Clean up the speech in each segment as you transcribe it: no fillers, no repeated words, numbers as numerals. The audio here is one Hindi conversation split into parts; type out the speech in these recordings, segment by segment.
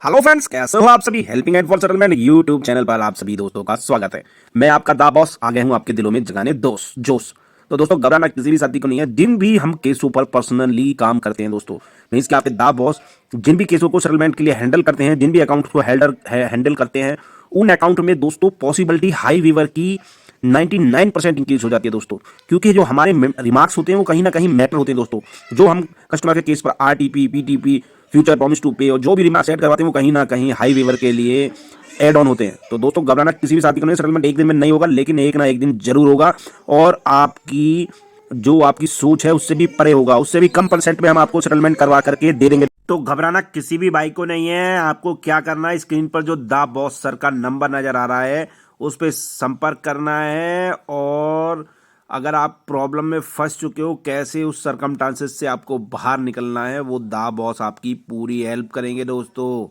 हेलो फ्रेंड्स, कैसे हो आप सभी। Helping hand for settlement YouTube channel पर आप सभी दोस्तों का स्वागत है। मैं आपका दा बॉस आ गया हूं आपके दिलों में जगाने दोस्त जोश। तो दोस्तों, घबराना किसी भी साथी को नहीं है। जिन भी हम केसों पर पर्सनली काम करते हैं दोस्तों, मीन्स कि आपके दा बॉस जिन भी केसों को सेटलमेंट के लिए हैंडल करते हैं, जिन भी अकाउंट को हैंडल करते हैं, उन अकाउंट में दोस्तों पॉसिबिलिटी हाई वीवर की 99% इंक्रीज हो जाती है दोस्तों। क्योंकि जो हमारे रिमार्क्स होते हैं वो कहीं ना कहीं मैटर होते हैं दोस्तों। जो हम कस्टमर के केस पर RTP, PTP, future promise to pay और जो भी रिमार्क्स ऐड करवाते हैं वो कहीं ना कहीं हाई वीवर के लिए एड ऑन होते हैं। तो दोस्तों, घबराना किसी भी साथी को नहीं। सेटलमेंट एक दिन में नहीं होगा, लेकिन एक ना एक दिन जरूर होगा। और आपकी जो आपकी सोच है उससे भी परे होगा। उससे भी कम परसेंट में हम आपको सेटलमेंट करवा करके दे देंगे। तो घबराना किसी भी भाई को नहीं है। आपको क्या करना है, स्क्रीन पर जो दा बॉस सर का नंबर नजर आ रहा है उस पर संपर्क करना है। और अगर आप प्रॉब्लम में फंस चुके हो, कैसे उस सरकमस्टांसेस से आपको बाहर निकलना है, वो दा बॉस आपकी पूरी हेल्प करेंगे दोस्तों।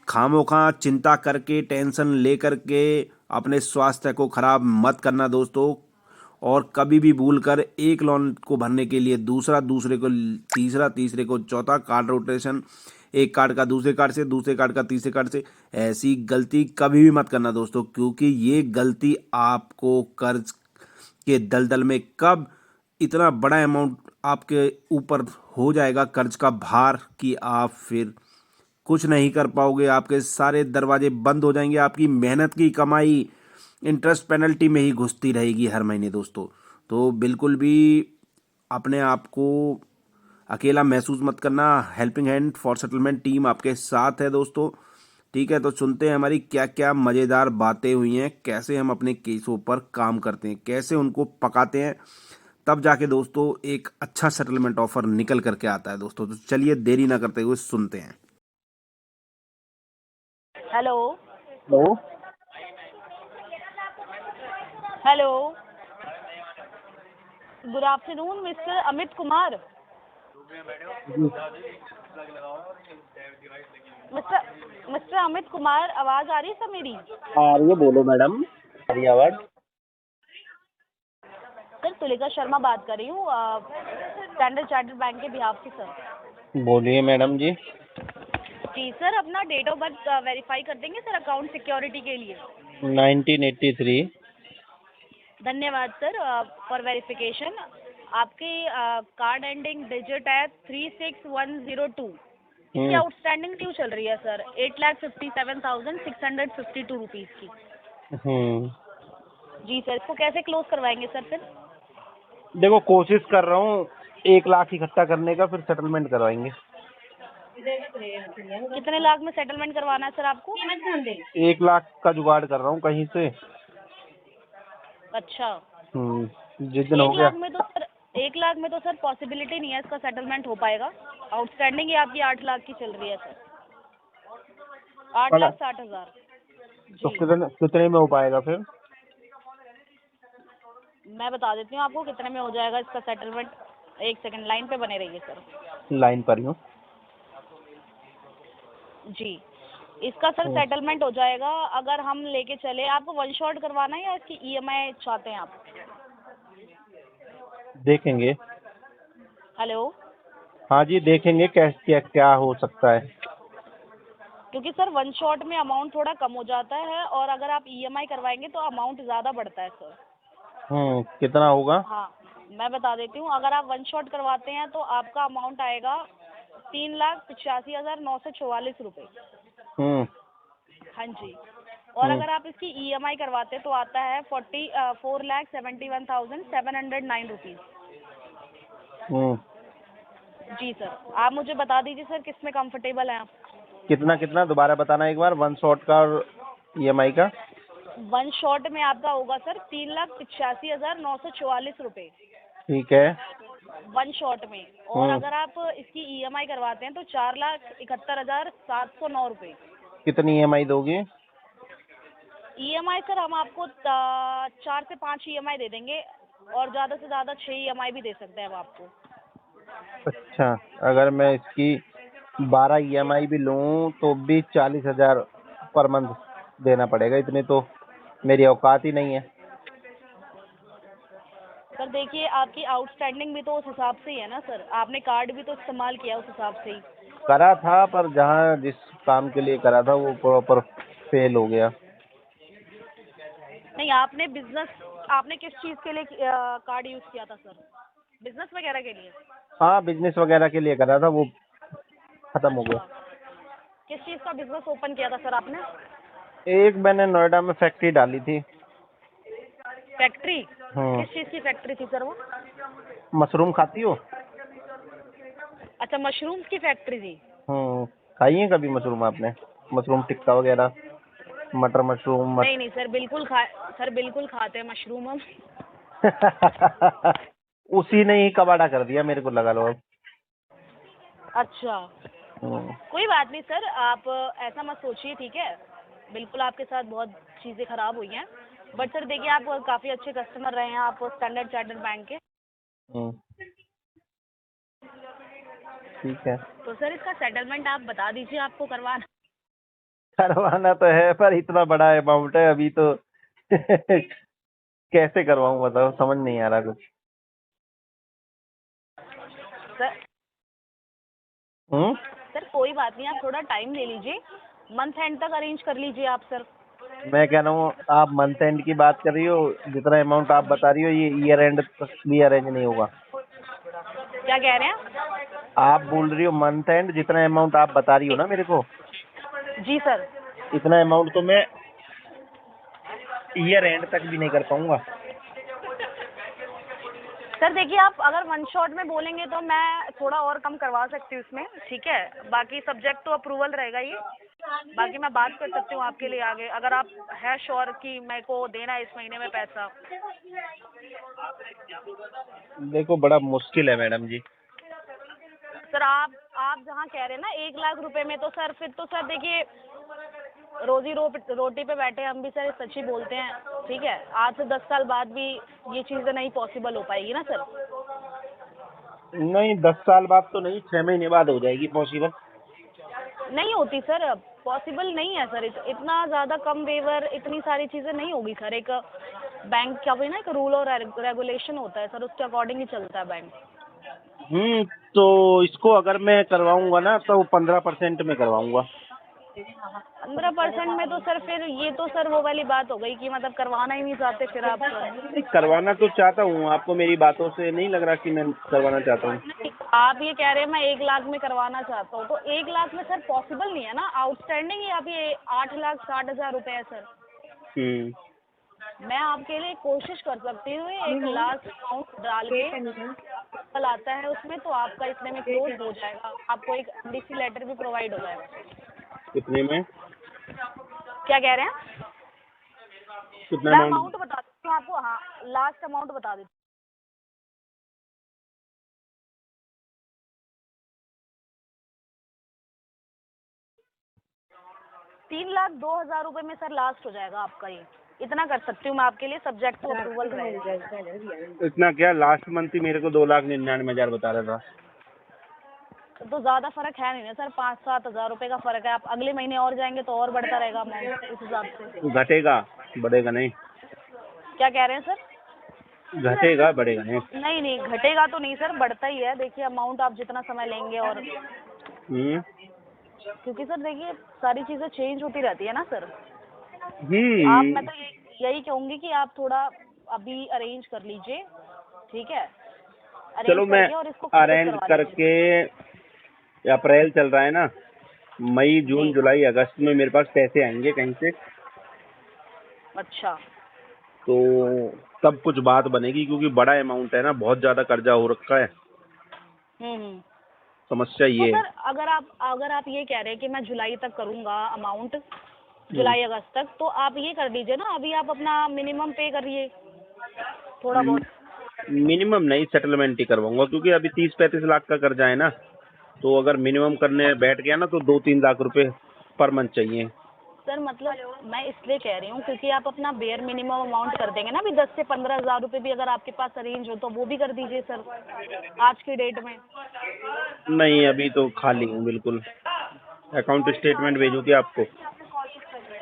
खामोखा चिंता करके, टेंशन लेकर के अपने स्वास्थ्य को खराब मत करना दोस्तों। और कभी भी भूल कर एक लोन को भरने के लिए दूसरा, दूसरे को तीसरा, तीसरे को चौथा, कार्ड रोटेशन, एक कार्ड का दूसरे कार्ड से, दूसरे कार्ड का तीसरे कार्ड से, ऐसी गलती कभी भी मत करना दोस्तों। क्योंकि ये गलती आपको कर्ज के दलदल में कब इतना बड़ा अमाउंट आपके ऊपर हो जाएगा, कर्ज का भार, कि आप फिर कुछ नहीं कर पाओगे। आपके सारे दरवाजे बंद हो जाएंगे। आपकी मेहनत की कमाई इंटरेस्ट पेनल्टी में ही घुसती रहेगी हर महीने दोस्तों। तो बिल्कुल भी अपने आप को अकेला महसूस मत करना। Helping hand for settlement team आपके साथ है दोस्तों। ठीक है, तो सुनते हैं हमारी क्या क्या मज़ेदार बातें हुई हैं, कैसे हम अपने केसों पर काम करते हैं, कैसे उनको पकाते हैं, तब जाके दोस्तों एक अच्छा सेटलमेंट ऑफर निकल करके आता है दोस्तों। तो चलिए देरी ना करते हुए सुनते हैं। Hello. Hello. Hello. Good afternoon mister Amit Kumar. जी। मिस्टर मिस्टर अमित कुमार, आवाज आ रही है सर मेरी? आ रही है, बोलो मैडम। आ रही है आवाज। सर तुलिका शर्मा बात कर रही हूँ, स्टैंडर्ड चार्टर्ड बैंक के बिहाफ से सर। बोलिए मैडम जी। जी सर, अपना डेट ऑफ बर्थ वेरीफाई कर देंगे सर अकाउंट सिक्योरिटी के लिए? 1983। धन्यवाद सर फॉर वेरिफिकेशन। आपके कार्ड एंडिंग डिजिट है 36102। इसकी आउटस्टैंडिंग ड्यू चल रही है सर 8,57,652 रुपीज़ की। जी सर, इसको कैसे क्लोज करवाएंगे सर फिर? देखो, कोशिश कर रहा हूँ 1 लाख इकट्ठा करने का, फिर सेटलमेंट करवाएंगे। कितने लाख में सेटलमेंट करवाना है सर आपको? 1 लाख का जुगाड़ कर रहा हूँ कहीं से। अच्छा, जिस दिन हो एक गया। लाख में तो सर 1 लाख में तो सर पॉसिबिलिटी नहीं है इसका सेटलमेंट हो पाएगा। आउटस्टैंडिंग ही आपकी 8 लाख की चल रही है सर, 8,60,000। तो जी कितने में हो पाएगा फिर? मैं बता देती हूँ आपको कितने में हो जाएगा इसका सेटलमेंट। एक सेकंड लाइन पे बने रहिए सर। लाइन पर ही हूँ। जी, इसका सर सेटलमेंट हो जाएगा अगर हम लेके चले। आपको वन शॉट करवाना है या इसकी ईएमआई चाहते हैं आप? देखेंगे। हेलो। हाँ जी, देखेंगे क्या क्या हो सकता है। क्योंकि सर वन शॉट में अमाउंट थोड़ा कम हो जाता है और अगर आप ईएमआई करवाएंगे तो अमाउंट ज़्यादा बढ़ता है सर। कितना होगा? हाँ, मैं बता देती हूँ। अगर आप वन शॉट करवाते हैं तो आपका अमाउंट आएगा 3,85,944 रुपये। हाँ जी। और अगर आप इसकी ईएमआई करवाते हैं तो आता है 4,71,709 रुपीज़। जी सर, आप मुझे बता दीजिए सर किस में कंफर्टेबल हैं आप? कितना कितना दोबारा बताना एक बार, 1 शॉट का और EMI का। वन शॉट में आपका होगा सर 3,85,944 रुपये ठीक है। वन शॉट में। और अगर आप इसकी ईएमआई करवाते हैं तो 4,71,709 रुपये। कितनी EMI दोगे? ईएमआई सर हम आपको 4 से 5 ईएमआई दे देंगे और ज़्यादा से ज़्यादा 6 ईएमआई भी दे सकते हैं हम आपको। अच्छा, अगर मैं इसकी 12 EMI भी लूँ तो भी 40,000 पर मंथ देना पड़ेगा। इतनी तो मेरी औकात ही नहीं है। सर देखिए, आपकी आउटस्टैंडिंग भी तो उस हिसाब से ही है ना सर। आपने कार्ड भी तो इस्तेमाल किया उस हिसाब से ही। करा था, पर जहाँ जिस काम के लिए करा था वो प्रॉपर फेल हो गया। नहीं, आपने किस चीज़ के लिए कार्ड यूज़ किया था सर? बिजनेस वगैरह के लिए? हाँ, बिजनेस वगैरह के लिए करा था, वो खत्म हो गया। किस चीज़ का बिजनेस ओपन किया था सर आपने? एक मैंने नोएडा में फैक्ट्री डाली थी। फैक्ट्री? हम्म। किस चीज़ की फैक्ट्री थी सर वो? मशरूम खाती हो? अच्छा, मशरूम्स की फैक्ट्री थी। खाई है कभी मशरूम आपने? मशरूम टिक्का वगैरह, मटर मशरूम नहीं नहीं सर, बिल्कुल खाते हैं मशरूम हम। उसी ने ही कबाड़ा कर दिया मेरे को, लगा लो अब। अच्छा, हम्म। कोई बात नहीं सर, आप ऐसा मत सोचिए, ठीक है? बिल्कुल आपके साथ बहुत चीज़ें खराब हुई हैं, बट सर देखिए आप काफ़ी अच्छे कस्टमर रहे हैं आप स्टैंडर्ड चार्टर्ड बैंक के। हम्म, ठीक है। तो सर इसका सेटलमेंट आप बता दीजिए, आपको करवाना। करवाना तो है, पर इतना बड़ा अमाउंट है अभी तो कैसे करवाऊं बताओ, समझ नहीं आ रहा कुछ। सर हम्म। सर कोई बात नहीं, आप थोड़ा टाइम ले लीजिए, मंथ एंड तक अरेंज कर लीजिए आप सर। मैं कह रहा हूँ आप मंथ एंड की बात कर रही हो, जितना अमाउंट आप बता रही हो ये ईयर एंड तक भी अरेंज नहीं होगा। क्या कह रहे हैं? आप बोल रही हो मंथ एंड, जितना अमाउंट आप बता रही हो ना मेरे को, जी सर। इतना अमाउंट तो मैं ईयर एंड तक भी नहीं कर पाऊंगा। सर देखिए आप अगर वन शॉट में बोलेंगे तो मैं थोड़ा और कम करवा सकती हूँ इसमें, ठीक है? बाकी सब्जेक्ट टू अप्रूवल रहेगा ये, बाकी मैं बात कर सकती हूँ आपके लिए आगे, अगर आप है श्योर कि मेरे को देना है इस महीने में पैसा। देखो बड़ा मुश्किल है मैडम जी। सर आप जहाँ कह रहे हैं ना 1 लाख रुपए में, तो सर फिर तो सर देखिए रोटी पे बैठे हम भी सर सच ही बोलते हैं, ठीक है? आज से 10 साल बाद भी ये चीज़ें नहीं पॉसिबल हो पाएगी ना सर। नहीं, 10 साल बाद तो नहीं, 6 महीने बाद हो जाएगी पॉसिबल। नहीं होती सर, पॉसिबल नहीं है सर, इतना ज़्यादा कम वेवर, इतनी सारी चीज़ें नहीं होगी सर। एक बैंक का भी ना एक रूल और रेगुलेशन होता है सर, उसके अकॉर्डिंग ही चलता है बैंक। तो इसको अगर मैं करवाऊंगा ना तो 15% में करवाऊंगा। 15% में तो सर फिर ये तो सर वो वाली बात हो गई कि मतलब करवाना ही नहीं चाहते फिर आप। नहीं, करवाना तो चाहता हूँ, आपको मेरी बातों से नहीं लग रहा कि मैं करवाना चाहता हूँ। आप ये कह रहे हैं मैं 1 लाख में करवाना चाहता हूँ, तो 1 लाख में सर पॉसिबल नहीं है ना, आउटस्टैंडिंग ही अभी 8,60,000 रुपये है सर। हम्म। मैं आपके लिए कोशिश कर सकती हूँ एक लास्ट अमाउंट डाल के, कल आता है उसमें तो आपका इतने में क्लोज हो जाएगा, आपको एक एमडीसी लेटर भी प्रोवाइड हो जाएगा। कितने में? क्या कह रहे हैं? कितना मैं अमाउंट? अमाउंट बता देती हूँ आपको, हाँ लास्ट अमाउंट बता देती 3,02,000 रुपये में सर लास्ट हो जाएगा आपका, ये इतना कर सकती हूँ मैं आपके लिए, सब्जेक्ट टू अप्रूवल रहेगा। इतना क्या, लास्ट मंथ ही मेरे को 2,99,000 बता रहा था। तो ज़्यादा फर्क है नहीं ना सर, 5-7 हज़ार रुपये का फर्क है, आप अगले महीने और जाएंगे तो और बढ़ता रहेगा अमाउंट इस हिसाब से। घटेगा बढ़ेगा नहीं? क्या कह रहे हैं सर? घटेगा बढ़ेगा नहीं? नहीं नहीं, घटेगा तो नहीं सर, बढ़ता ही है, देखिए अमाउंट आप जितना समय लेंगे और क्योंकि सर देखिए सारी चीज़ें चेंज होती रहती है ना सर। मैं तो यही कहूँगी कि आप थोड़ा अभी अरेंज कर लीजिए, ठीक है? चलो अरेंज मैं करके और इसको close अरेंज करवा करके, लीजिए। अप्रैल चल रहा है ना, मई जून जी। जुलाई अगस्त में मेरे पास पैसे आएंगे कहीं से, अच्छा। तो तब कुछ बात बनेगी, क्योंकि बड़ा अमाउंट है ना, बहुत ज्यादा कर्जा हो रखा है। हम्म। समस्या तो ये है। सर अगर आप ये कह रहे हैं कि मैं जुलाई तक करूँगा अमाउंट, जुलाई अगस्त तक, तो आप ये कर दीजिए ना, अभी आप अपना मिनिमम पे करिए थोड़ा बहुत। मिनिमम नहीं, सेटलमेंट ही करवाऊंगा, क्योंकि अभी 30-35 लाख का कर्जा है ना, तो अगर मिनिमम करने बैठ गया ना तो 2-3 लाख रुपए पर मंथ चाहिए। सर मतलब मैं इसलिए कह रही हूँ क्योंकि आप अपना बेयर मिनिमम अमाउंट कर देंगे ना, अभी 10 से 15 हज़ार रुपये भी अगर आपके पास अरेंज हो तो वो भी कर दीजिए सर आज की डेट में। नहीं, अभी तो खाली हूँ बिल्कुल। अकाउंट स्टेटमेंट भेजूँ क्या आपको?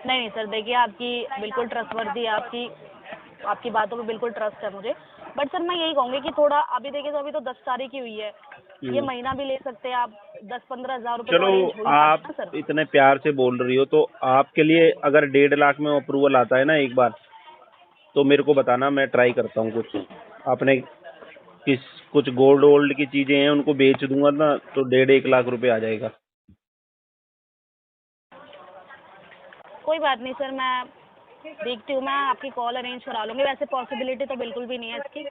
नहीं सर देखिए आपकी बिल्कुल ट्रस्टवर्दी, आपकी बातों पे बिल्कुल ट्रस्ट है मुझे। बट सर मैं यही कहूँगी कि थोड़ा अभी देखिए तो अभी तो 10 तारीख ही हुई है, ये महीना भी ले सकते हैं आप, 10-15 हज़ार रुपये तो चलो, अरेंज हो ही पाता आप है ना सर। इतने प्यार से बोल रही हो तो आपके लिए अगर 1.5 लाख में अप्रूवल आता है ना एक बार, तो मेरे को बताना, मैं ट्राई करता हूँ कुछ अपने कुछ गोल्ड वोल्ड की चीजें हैं उनको बेच दूंगा ना, तो 1.5 लाख रुपए आ जाएगा। कोई बात नहीं सर, मैं देखती हूँ, मैं आपकी कॉल अरेंज करा लूँगी। वैसे पॉसिबिलिटी तो बिल्कुल भी नहीं है इसकी,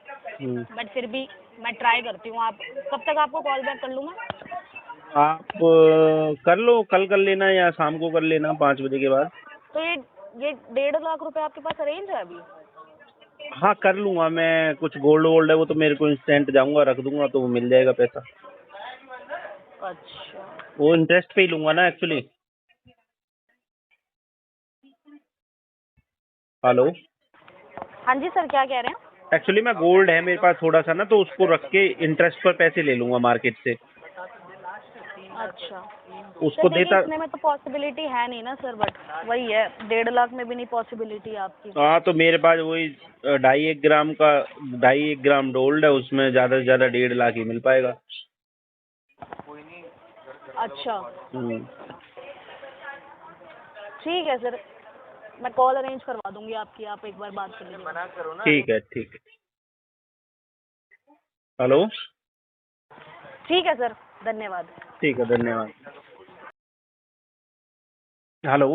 बट फिर भी मैं ट्राई करती हूँ। आप कब तक आपको कॉल बैक कर लूँ मैं? आप कर लो, कल कर लेना या शाम को कर लेना 5 बजे के बाद। तो ये 1.5 लाख रुपए आपके पास अरेंज है अभी? हाँ कर लूंगा मैं, कुछ गोल्ड वोल्ड है वो तो मेरे को इंस्टेंट जाऊंगा रख दूंगा तो वो मिल जाएगा पैसा। अच्छा। वो इंटरेस्ट पे ही लूंगा ना एक्चुअली। हेलो, हाँ जी सर, क्या कह रहे हैं? एक्चुअली मैं गोल्ड है मेरे पास थोड़ा सा ना, तो उसको रख के इंटरेस्ट पर पैसे ले लूंगा मार्केट से। अच्छा उसको सर, देखिए देता। इतने में तो पॉसिबिलिटी है नहीं ना सर, बट वही है, 1.5 लाख में भी नहीं पॉसिबिलिटी आपकी। हाँ तो मेरे पास वही 2.5-1 ग्राम का, 2.5-1 ग्राम गोल्ड है, उसमें ज्यादा से ज्यादा 1.5 लाख ही मिल पाएगा। अच्छा हम्म, ठीक है सर, मैं कॉल अरेंज करवा दूंगी आपकी, आप एक बार बात कर लीजिए। ठीक है ठीक है। हेलो, ठीक है सर, धन्यवाद। ठीक है, धन्यवाद। हेलो,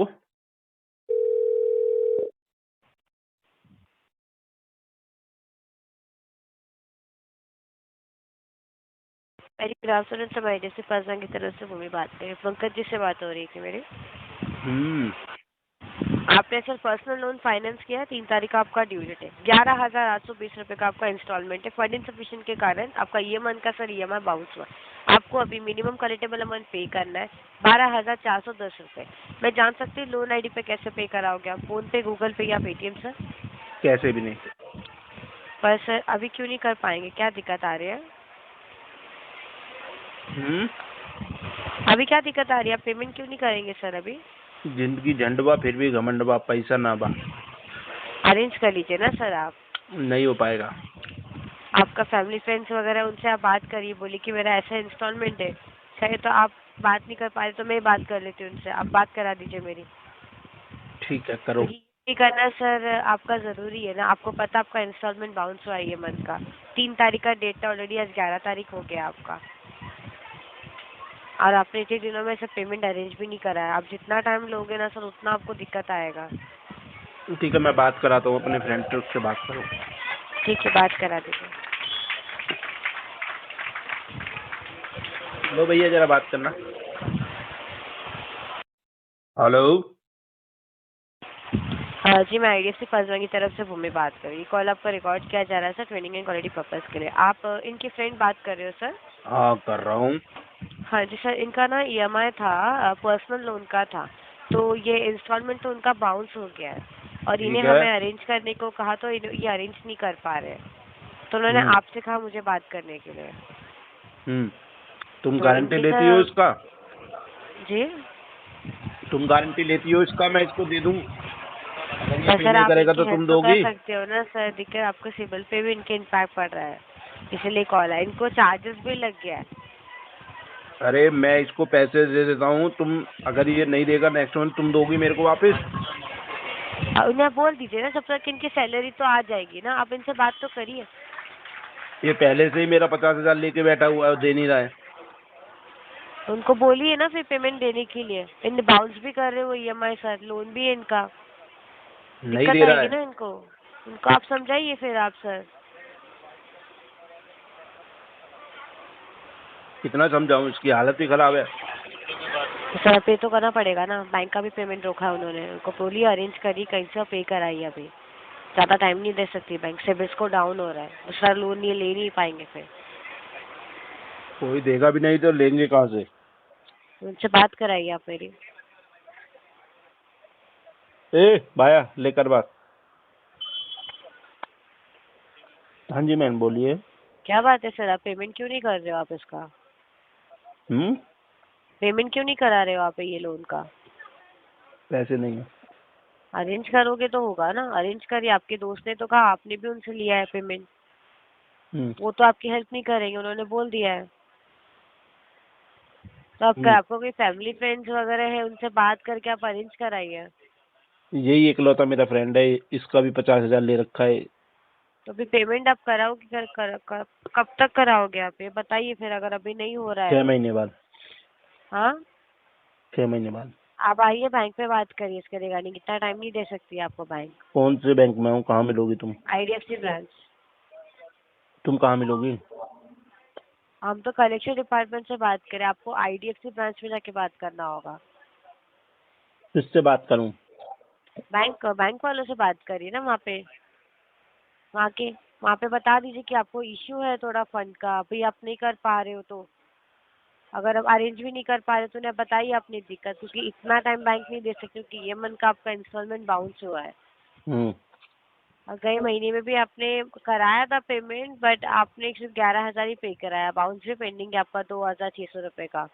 मेरी गुड आफ्टरनून सर, मैं जैसे फर्जा की तरफ से भूमि बात कर रही हूँ। पंकज जी से बात हो रही थी मेरी। आपने सर पर्सनल लोन फाइनेंस किया है, 3 तारीख का आपका ड्यू डेट है। 11,820 रुपये का आपका इंस्टॉलमेंट है। फंड इनसफिशिएंट के कारण आपका ये मंथ का सर EMI बाउंस हुआ। आपको अभी मिनिमम कलेक्टेबल अमाउंट पे करना है 12,410 रुपये। मैं जान सकती हूँ लोन ID पे कैसे पे कराओगे आप? फोन पे, गूगल पे या पेटीएम सर? कैसे भी नहीं। पर सर अभी क्यों नहीं कर पाएंगे, क्या दिक्कत आ रही है? अभी क्या दिक्कत आ रही है? आप पेमेंट क्यों नहीं करेंगे सर अभी? जिंदगी झंडवा फिर भी घमंडवा, पैसा ना बा। अरेंज कर लीजिए ना सर आप। नहीं हो पाएगा। आपका फैमिली फ्रेंड्स वगैरह उनसे आप बात करिए, बोलिए कि मेरा ऐसा इंस्टॉलमेंट है। चाहे तो आप बात नहीं कर पा रहे तो मैं बात कर लेती हूँ उनसे, आप बात करा दीजिए मेरी। ठीक है, करो। ये करना सर आपका ज़रूरी है ना, आपको पता आपका इंस्टॉलमेंट बाउंस हुआ है ये मंथ का। 3 तारीख का डेट था ऑलरेडी, आज 11 तारीख हो गया आपका। और आपने इतने दिनों में सर पेमेंट अरेंज भी नहीं करा है। आप जितना टाइम लोगे ना सर उतना आपको दिक्कत आएगा। ठीक है, मैं बात कराता हूँ अपने फ्रेंड से, उससे बात करो। ठीक है, बात करा दीजिए। लो भैया जरा बात करना। हेलो, हाँ जी, मैं IDFC फर्स्ट बैंक की तरफ से भूमि बात कर रही हूँ। कॉल आपका रिकॉर्ड किया जा रहा है sir, training and quality purpose के लिए। आप इनकी फ्रेंड बात कर रहे हो सर? हाँ कर रहा हूँ। हाँ जी सर, इनका ना EMI था, पर्सनल लोन का था, तो ये इंस्टॉलमेंट तो उनका बाउंस हो गया है और इन्हें ठीक है। हमें अरेंज करने को कहा तो ये अरेंज नहीं कर पा रहे हैं, तो उन्होंने आपसे कहा मुझे बात करने के लिए। तुम तो गारंटी इनके लेती हो सर इसका? जी तुम गारंटी लेती हो इसका, मैं इसको दे दूँ? अगर ये पे सर नहीं आप करेगा इनकी तो तुम हेल्प तो कर दोगी? सकते हो ना सर, दिक्कत आपको सिबिल पे भी इनके इम्पैक्ट पड़ रहा है, इसलिए कॉल है। इनको चार्जेस भी लग गया है। अरे मैं इसको पैसे दे देता हूँ, तुम अगर ये नहीं देगा नेक्स्ट मंथ तुम दोगी मेरे को वापस? उन्हें बोल दीजिए ना, जब तक इनकी सैलरी तो आ जाएगी ना, आप इनसे बात तो करिए। ये पहले से ही मेरा 50,000 लेके बैठा हुआ है, दे नहीं रहा है। उनको बोलिए ना फिर पेमेंट देने के लिए। इन बाउंस भी कर रहे हो EMI सर, लोन भी है इनका, नहीं दिक्कत दे रहा आएगी है। ना इनको। इनको आप समझाइए फिर आप सर। कितना समझाऊं, इसकी हालत ही खराब है। सर पे तो करना पड़ेगा ना, बैंक का भी पेमेंट रोका है उन्होंने। उनको बोलिए अरेंज करिए, कहीं से पे कराइए। अभी ज़्यादा टाइम नहीं दे सकती बैंक, सिबिल स्कोर डाउन हो रहा है, दूसरा लोन ये ले नहीं पाएंगे फिर। कोई देगा भी नहीं तो लेंगे कहाँ से? उनसे बात कराइए आप मेरी। ए भाया लेकर बात। हाँ जी मैम, बोलिए। क्या बात है सर, आप पेमेंट क्यों नहीं कर रहे हो आप इसका? पेमेंट क्यों नहीं करा रहे हो आप ये लोन का? पैसे नहीं है। अरेंज करोगे तो होगा ना, अरेंज करिए। आपके दोस्त ने तो कहा, आपने भी उनसे लिया है पेमेंट। वो तो आपकी हेल्प नहीं करेंगे, उन्होंने बोल दिया है। तो आपको कोई फैमिली फ्रेंड्स वगैरह है, उनसे बात करके आप अरेंज कराइए। यही इकलौता मेरा फ्रेंड है, इसका भी 50,000 ले रखा है। तो अभी पेमेंट आप कराओगे, कब तक कराओगे आप, ये बताइए फिर, अगर अभी नहीं हो रहा 6 है। महीने बाद। हाँ, 6 महीने बाद। आप आइए बैंक पे बात करिए इसके रिगार्डिंग, इतना टाइम नहीं दे सकती आपको बैंक। कौन से बैंक में हूँ, कहाँ मिलोगी तुम? IDFC branch. तुम कहाँ मिलोगी? हम तो कलेक्शन डिपार्टमेंट से बात करें, आपको IDFC ब्रांच में जाके बात करना होगा। किससे बात करूँ? बैंक वालों से बात करिए ना, वहाँ पे बता दीजिए कि आपको इश्यू है थोड़ा फंड का, अभी आप नहीं कर पा रहे हो। तो अगर आप अरेंज भी नहीं कर पा रहे तो उन्हें बताइए अपनी दिक्कत, क्योंकि इतना टाइम बैंक नहीं दे सकते, क्योंकि ये मंथ का आपका इंस्टॉलमेंट बाउंस हुआ है। हम्म। और गए महीने में भी आपने कराया था पेमेंट, बट आपने सिर्फ 11,000 ही पे कराया, बाउंस भी पेंडिंग है आपका 2,600 रुपये का।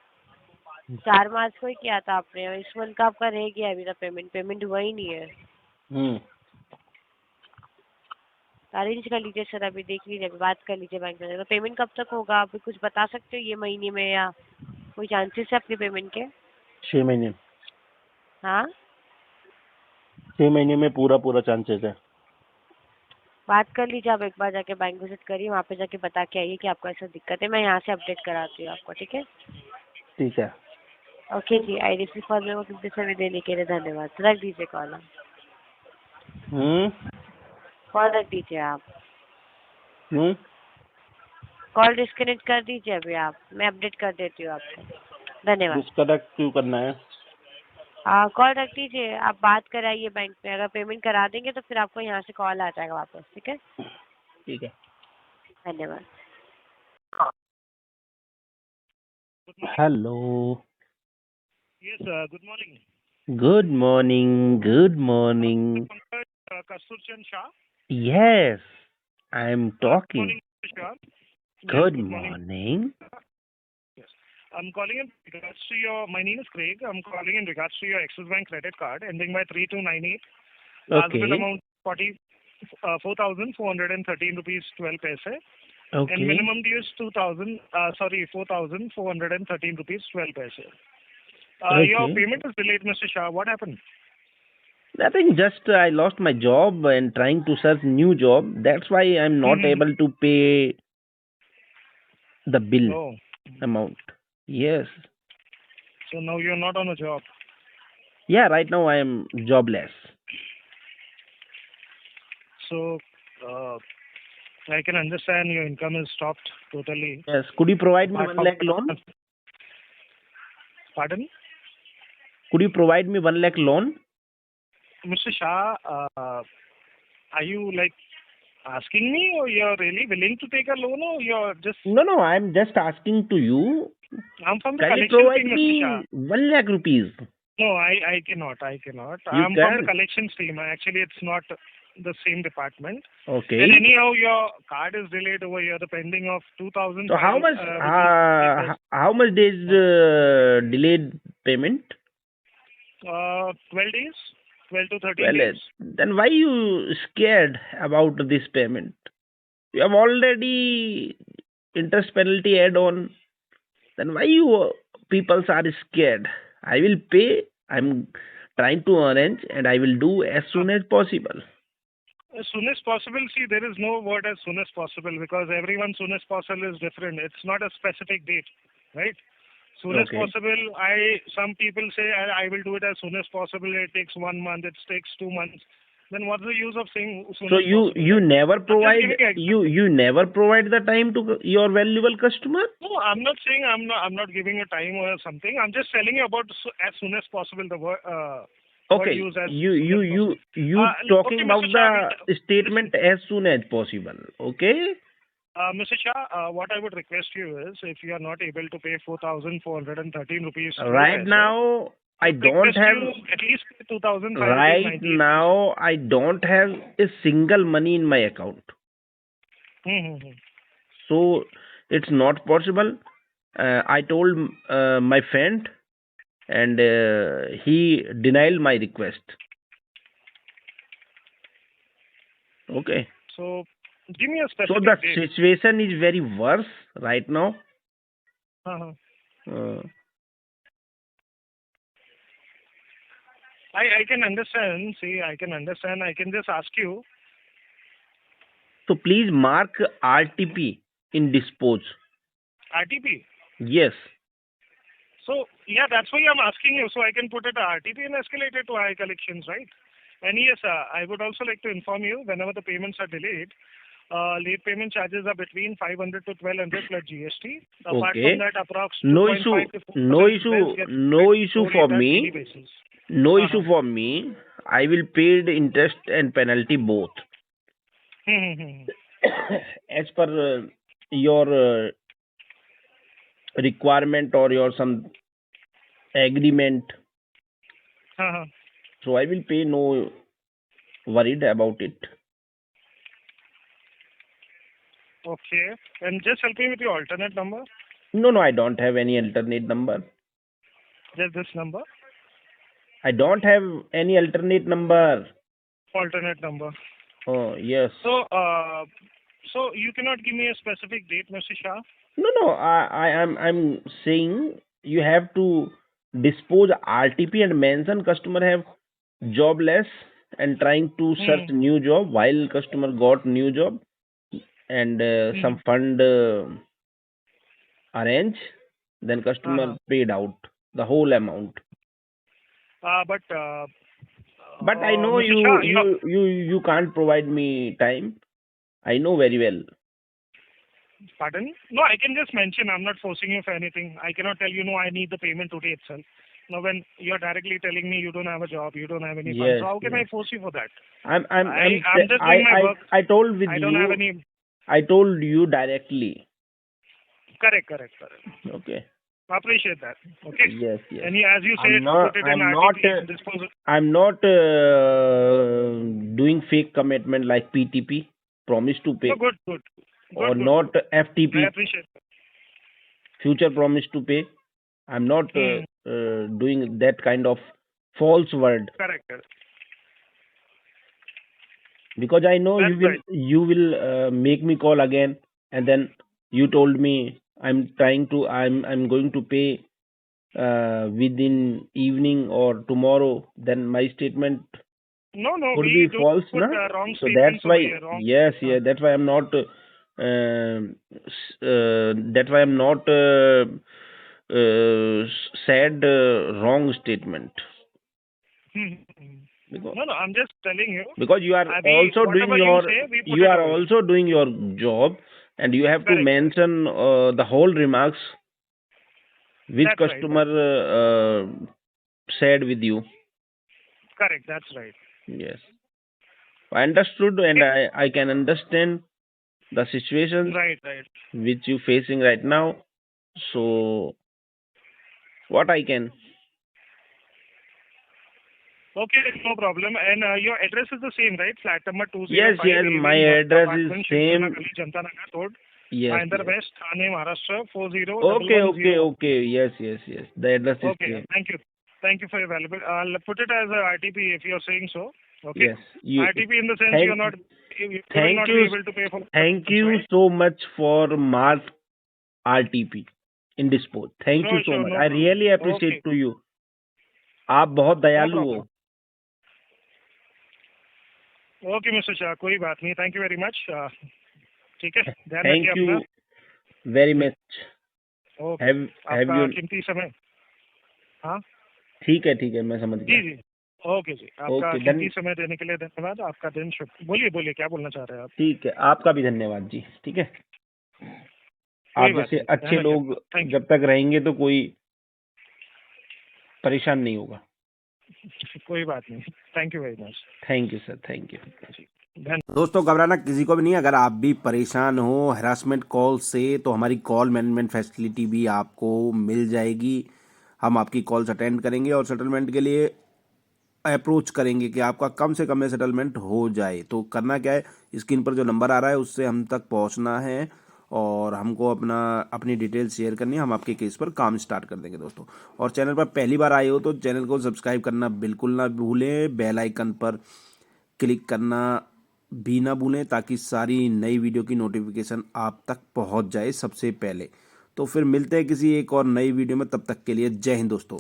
4 मार्च को ही किया था आपने, और इस मंथ का आपका रह गया अभी तक पेमेंट हुआ ही नहीं है। हम्म। अरेंज कर लीजिए सर, अभी देख लीजिए, अभी बात कर लीजिए बैंक में। तो पेमेंट कब तक होगा, अभी कुछ बता सकते हो, ये महीने में, या कोई चांसेस है आपके पेमेंट के? 6 महीने। हाँ, 6 महीने में पूरा चांसेस है। बात कर लीजिए, आप एक बार जाके बैंक विजिट करिए, वहाँ पे जाके बता के आइए कि आपको ऐसा दिक्कत है। मैं यहाँ से अपडेट कराती हूँ आपको, ठीक है? ठीक है। ओके जी, IDFC कॉल में वो कितने समय देने के लिए धन्यवाद। रख दीजिए कॉल, हम्म। कॉल रख दीजिए आप, हम्म। कॉल डिस्कनेक्ट कर दीजिए अभी आप, मैं अपडेट कर देती हूँ आपको। धन्यवाद। डिस्कनेक्ट क्यों करना है? कॉल रख दीजिए, आप बात कराइए बैंक में, अगर पेमेंट करा देंगे तो फिर आपको यहाँ से कॉल आ जाएगा वापस, ठीक है? ठीक है। धन्यवाद। Hello. Yes, good morning. Good morning, good morning. Kastur Chand Shah. Yes, I am Good talking. morning, Mr. Shah. Yes, good good morning. Morning. Yes. I'm calling in regards to my name is Craig. I'm calling in regards to your Axis Bank credit card ending by 3298. Last bill Okay. amount 4,413 rupees 12 paise. And Okay. minimum due is 4,413 rupees 12 paise. Your Okay. payment is delayed, Mr. Shah. What happened? Nothing, just I lost my job and trying to search new job. That's why I'm not Mhm. able to pay the bill Oh, amount. Yes. so now you're not on a job. Yeah, right now I am jobless. So, I can understand your income is stopped totally. Yes. Could you provide me Apart 1 from- lakh loan? Pardon? Could you provide me 1 lakh loan? Mr. Shah, are you like asking me, or you're really willing to take a loan, or you're just... No, I'm just asking to you. I'm from the Can you collection provide team, Mr. me Shah. 1 lakh rupees? No, I cannot. You I'm from the can? collections team. Actually, it's not the same department. Okay. And anyhow, your card is delayed over here. The pending of 2,000. So how much days delayed payment? 12 days, 12 to 13 Well, days. then why you scared about this payment? You have already interest penalty add on. Then why you people are scared? I will pay. I'm trying to arrange, and I will do as soon as possible. As soon as possible, see, there is no word as soon as possible, because everyone's soon as possible is different. It's not a specific date, right? Soon as Okay. possible, some people say I will do it as soon as possible. It takes 1 month, it takes 2 months. Then what's the use of saying soon So as possible? you right? never I'm just provide giving an you never provide the time to your valuable customer. No, I'm not saying I'm not giving a time or something. I'm just telling you about as soon as possible. The word Okay, use as you soon you as you possible. you talking Okay, about Mr. Shah, the statement as soon as possible. Okay. Mr. Shah, what I would request you is, if you are not able to pay 4,413 rupees, Right now, I don't have. at least 2,590. Right now, I don't have a single money in my account. Mm-hmm. So it's not possible. I told my friend, and he denied my request. Okay. So Give me a So specific the date. situation is very worse right now. Uh-huh. Uh, I can understand. See, I can understand. I can just ask you. so please mark RTP in dispose. RTP. Yes. So yeah, that's why I'm asking you. So I can put it a RTP and escalate it to high collections, right? And yes, I would also like to inform you whenever the payments are delayed, late payment charges are between 500 to 1200 plus GST. Apart Okay. from that, approx No 2.5 issue. to 4% No issue. interest gets No paid issue pro for rata daily me. basis. No Uh-huh. issue for me. I will pay the interest and penalty both as per your requirement or your some agreement. Uh-huh. So I will pay. No worried about it. Okay. And just help me with your alternate number. No, I don't have any alternate number. Just this number. I don't have any alternate number. Alternate number. Oh, yes. So you cannot give me a specific date, Mr. Shah? No. I'm saying you have to dispose RTP and mention customer have jobless and trying to search new job while customer got new job and some fund arrange, then customer paid out the whole amount. But But I know Mr. Shah, you can't provide me time. I know very well. pardon? No, I can just mention. I'm not forcing you for anything. I cannot tell you, no, I need the payment today itself. Now, when you're directly telling me you don't have a job, you don't have any funds, Yes, so how can yes. I force you for that? I'm just doing my work. I told with I you. don't have any. I told you directly. Correct. Okay. Appreciate that. Okay. Yes. And as you said, I'm not. put it in I'm not. RTP and dispose it. I'm not doing fake commitment like PTP, promise to pay, No, good. or Good. not I FTP, appreciate that. future promise to pay. I'm not doing that kind of false word Correct. because I know That's right. you will make me call again, and then you told me I'm going to pay within evening or tomorrow. Then my statement No, could we be don't false, put na? wrong So statements that's why, over here. Wrong. yes, that's why I'm not. That's why I'm not said wrong statement because No, I'm just telling you. you are also doing whatever your you say, we put you it are over here. also doing your job, and you have to Correct. mention the whole remarks which That's right. customer said with you. Correct, that's right. Yes, I understood, and I can understand the situation Right. which you facing right now. So what I can. Okay, no problem. And your address is the same, right? Flat number 205. Yes, my address is same. Janta Nagar Road, Yes. Mahendra West, Thane, Maharashtra 40. Okay. Yes. The address is Okay, same. thank you for your valuable. I'll put it as a RTP if you're saying so. Okay. Yes. You. RTP in the sense you will not Thank be you. able to pay for. Thank you right? so much for mark RTP in dispose. Thank you so Sure, much. no I problem. really appreciate Okay. to you. आप बहुत दयालु No हो. problem. ओके मिस्टर शाह, कोई बात नहीं. Thank you very much. ठीक है, ध्यान Thank रखिए you अपना. very much. ओके. Have आपका you. कीमती समय. हाँ ठीक है मैं समझ गया. जी. ओके जी, आपका Okay, कीमती समय देने के लिए धन्यवाद. आपका दिन शुभ. बोलिए क्या बोलना चाह रहे हैं आप? ठीक है, आपका भी धन्यवाद जी. ठीक है, कोई आप बात जैसे नहीं, अच्छे ध्यान लोग रखिए. Thank you. जब तक रहेंगे तो कोई परेशान नहीं होगा. कोई बात नहीं. Thank you very much. Thank you sir. Thank you. धन्यवाद. दोस्तों घबराना किसी को भी नहीं. अगर आप भी परेशान हो हरासमेंट कॉल से तो हमारी कॉल मैनेजमेंट फैसिलिटी भी आपको मिल जाएगी. हम आपकी कॉल्स अटेंड करेंगे और सेटलमेंट के लिए अप्रोच करेंगे कि आपका कम से कम में सेटलमेंट हो जाए. तो करना क्या है, स्क्रीन पर जो नंबर आ रहा है उससे हम तक पहुंचना है और हमको अपनी डिटेल शेयर करनी है. हम आपके केस पर काम स्टार्ट कर देंगे दोस्तों. और चैनल पर पहली बार आए हो तो चैनल को सब्सक्राइब करना बिल्कुल ना भूलें. बेल आइकन पर क्लिक करना भी ना भूलें ताकि सारी नई वीडियो की नोटिफिकेशन आप तक पहुंच जाए सबसे पहले। तो फिर मिलते हैं किसी एक और नई वीडियो में, तब तक के लिए जय हिंद दोस्तों।